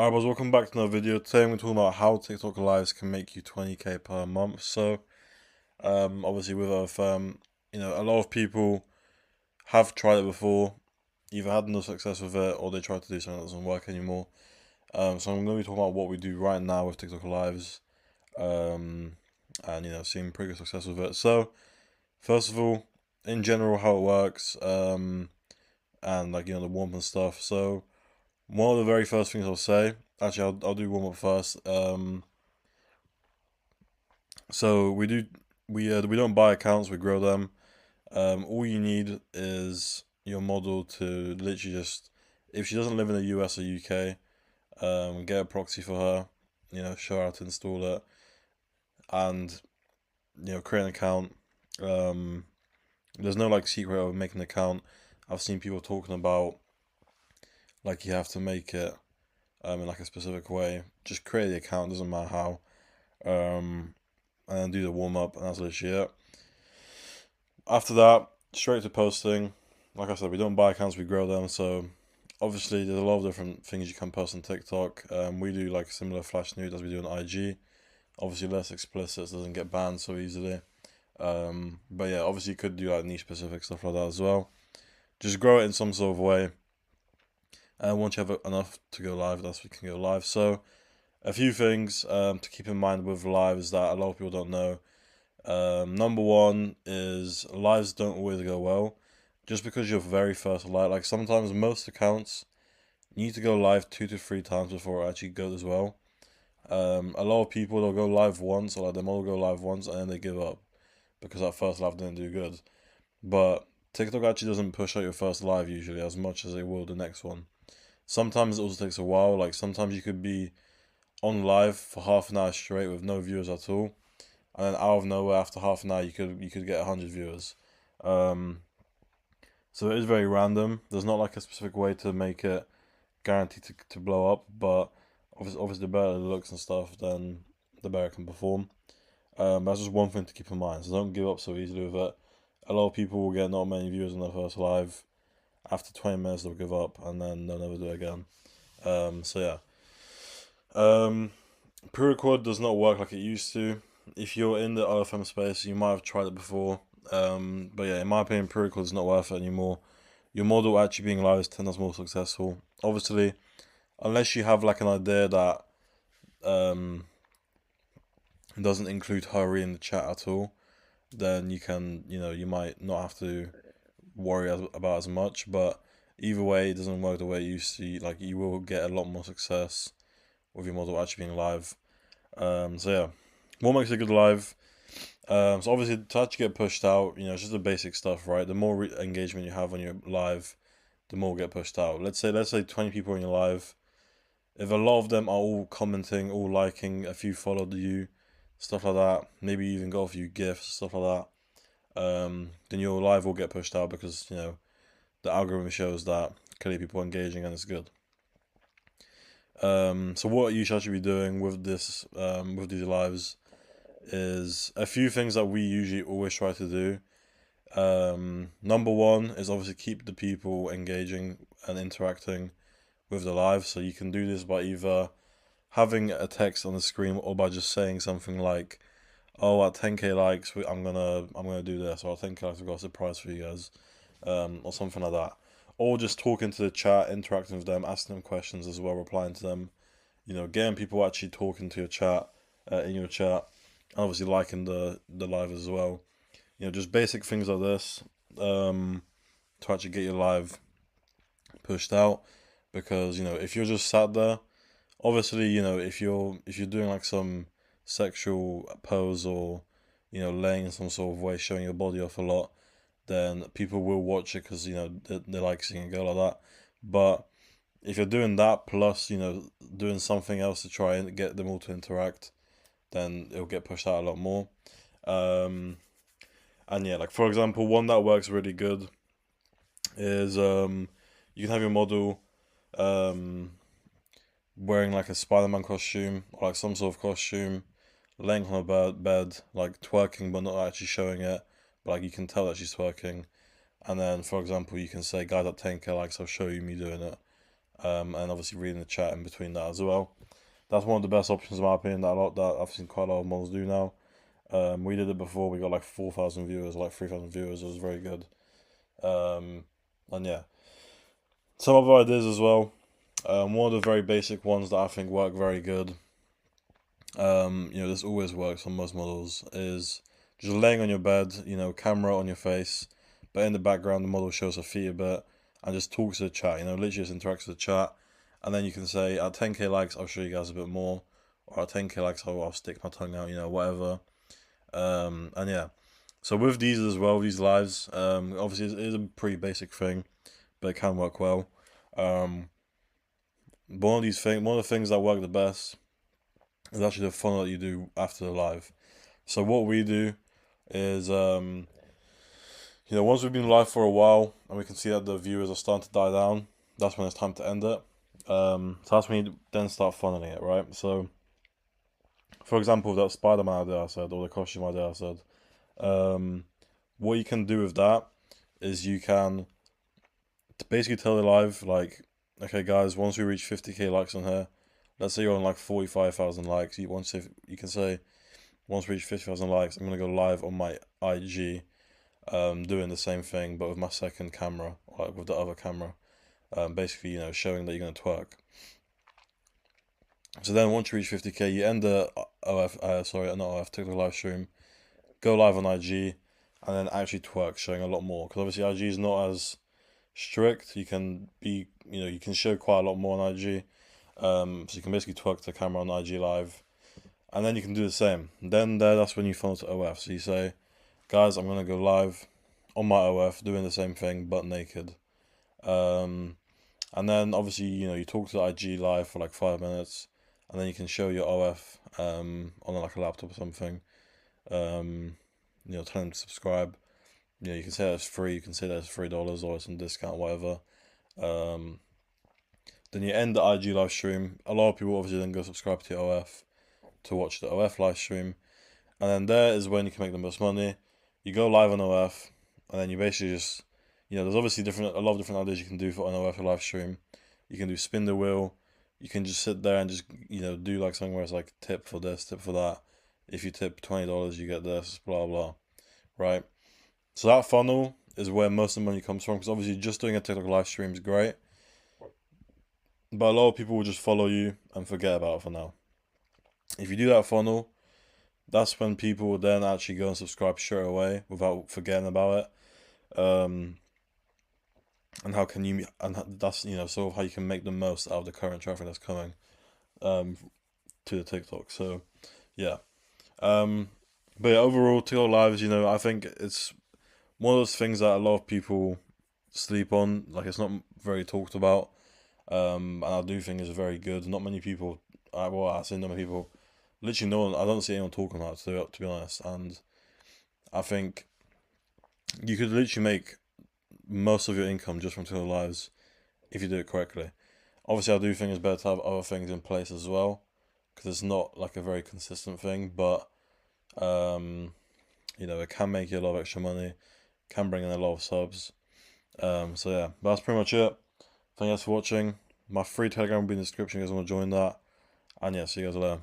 Alright, boys, welcome back to another video. Today I'm talking about how TikTok lives can make you 20k per month. So, obviously with OFM, a lot of people have tried it before, either had no success with it or they tried to do something that doesn't work anymore. So I'm going to be talking about what we do right now with TikTok lives, and seeing pretty good success with it. So, first of all, in general, how it works, and the warm and stuff. So, one of the very first things I'll say, actually, I'll do warm up first. So we don't buy accounts, we grow them. All you need is your model to literally just, if she doesn't live in the US or UK, get a proxy for her, show her how to install it, and create an account. There's no secret of making an account. I've seen people talking about you have to make it in a specific way. Just create the account, doesn't matter how. And then do the warm up, and that's literally it. After that, straight to posting. Like I said, we don't buy accounts, we grow them. So obviously, there's a lot of different things you can post on TikTok. We do similar flash nude as we do on IG. Obviously, less explicit, so it doesn't get banned so easily. But yeah, obviously, you could do niche specific stuff like that as well. Just grow it in some sort of way. And once you have enough to go live, that's when you can go live. So, a few things to keep in mind with lives that a lot of people don't know. Number one is lives don't always go well. Just because you're very first live, sometimes most accounts need to go live 2 to 3 times before it actually goes well. A lot of people, they'll go live once, or their model go live once, and then they give up because that first live didn't do good. But TikTok actually doesn't push out your first live usually as much as it will the next one. Sometimes it also takes a while. Sometimes you could be on live for half an hour straight with no viewers at all, and then out of nowhere after half an hour you could get 100 viewers. So it is very random. There's not a specific way to make it guaranteed to blow up, but obviously the better it looks and stuff, then the better it can perform. That's just one thing to keep in mind. So don't give up so easily with it. A lot of people will get not many viewers on their first live. After 20 minutes they'll give up and then they'll never do it again. So yeah. Pre-record does not work like it used to. If you're in the OFM space, you might have tried it before. But yeah, in my opinion, pre-record is not worth it anymore. Your model actually being live is 10 times more successful. Obviously, unless you have an idea that um, doesn't include her in the chat at all, then you might not have to worry about as much. But either way, it doesn't work the way you see. You will get a lot more success with your model actually being live. So yeah, what makes a good live? So obviously to actually get pushed out, it's just the basic stuff, right? The more engagement you have on your live, the more get pushed out. Let's say 20 people in your live. If a lot of them are all commenting, all liking, a few followed you, stuff like that, maybe you even got a few gifts, stuff like that, then your live will get pushed out because the algorithm shows that clearly people are engaging and it's good. So what you should actually be doing with these lives is a few things that we usually always try to do. Number one is obviously keep the people engaging and interacting with the live. So you can do this by either having a text on the screen or by just saying something like, "Oh, at 10k likes, I'm gonna do this," or "At 10k likes, I've got a surprise for you guys," or something like that. Or just talking to the chat, interacting with them, asking them questions as well, replying to them. Getting people actually talking to your chat, in your chat, and obviously liking the live as well. Just basic things like this, to actually get your live pushed out. Because if you're just sat there, obviously if you're doing some sexual pose or laying in some sort of way, showing your body off a lot, then people will watch it because they like seeing a girl like that. But if you're doing that plus doing something else to try and get them all to interact, then it'll get pushed out a lot more. And yeah, for example, one that works really good is you can have your model wearing a Spider-Man costume or some sort of costume, laying on a bed, twerking but not actually showing it, but you can tell that she's twerking. And then, for example, you can say, "Guys, at 10k likes, I'll show you me doing it." and obviously reading the chat in between that as well. That's one of the best options in my opinion. That I've seen quite a lot of models do now. We did it before. We got like 4,000 viewers, like 3,000 viewers. It was very good. And yeah, some other ideas as well. One of the very basic ones that I think work very good. This always works on most models. Is just laying on your bed. Camera on your face, but in the background the model shows her feet a bit and just talks to the chat. Literally just interacts with the chat, and then you can say at 10k likes I'll show you guys a bit more, or at 10k likes I'll stick my tongue out. Whatever. And yeah. So with these as well, these lives, obviously it is a pretty basic thing, but it can work well. One of the things that work the best is actually the funnel that you do after the live. So what we do is, once we've been live for a while and we can see that the viewers are starting to die down, that's when it's time to end it. So that's when you then start funneling it, right? So, for example, that Spider-Man idea I said, or the costume idea I said, what you can do with that is you can basically tell the live, like, okay guys, once we reach 50k likes on here, let's say you're on like 45,000 likes, you can say, once we reach 50,000 likes, I'm gonna go live on my IG, doing the same thing but with my second camera, like with the other camera, basically, showing that you're gonna twerk. So then once you reach 50k, you end the TikTok live stream, go live on IG, and then actually twerk, showing a lot more. Because obviously IG is not as strict. You can show quite a lot more on IG. So you can basically twerk to the camera on IG live, and then you can do the same. Then that's when you funnel to OF. So you say, guys, I'm gonna go live on my OF doing the same thing but naked. And then obviously you talk to the IG live for like 5 minutes, and then you can show your OF on like a laptop or something. Tell them to subscribe. You can say that it's free. You can say that it's $3 or it's on discount, whatever. Then you end the IG live stream. A lot of people obviously then go subscribe to your OF to watch the OF live stream, and then there is when you can make the most money. You go live on OF, and then you basically just, there's obviously a lot of different ideas you can do for an OF live stream. You can do spin the wheel. You can just sit there and just do like something where it's like tip for this, tip for that. If you tip $20, you get this, blah blah, right? So that funnel is where most of the money comes from, because obviously just doing a TikTok live stream is great, but a lot of people will just follow you and forget about it for now. If you do that funnel, that's when people will then actually go and subscribe straight away without forgetting about it. And that's sort of how you can make the most out of the current traffic that's coming to the TikTok. So yeah. But yeah, overall TikTok lives, I think it's one of those things that a lot of people sleep on. Like, it's not very talked about. And I do think it's very good. Not many people, I say not many people, literally no one, I don't see anyone talking about it, to be honest. And I think you could literally make most of your income just from TikTok lives if you do it correctly. Obviously, I do think it's better to have other things in place as well, because it's not like a very consistent thing, but it can make you a lot of extra money, can bring in a lot of subs. So yeah, that's pretty much it. Thank you guys for watching. My free Telegram will be in the description if you guys want to join that. And yeah, see you guys later.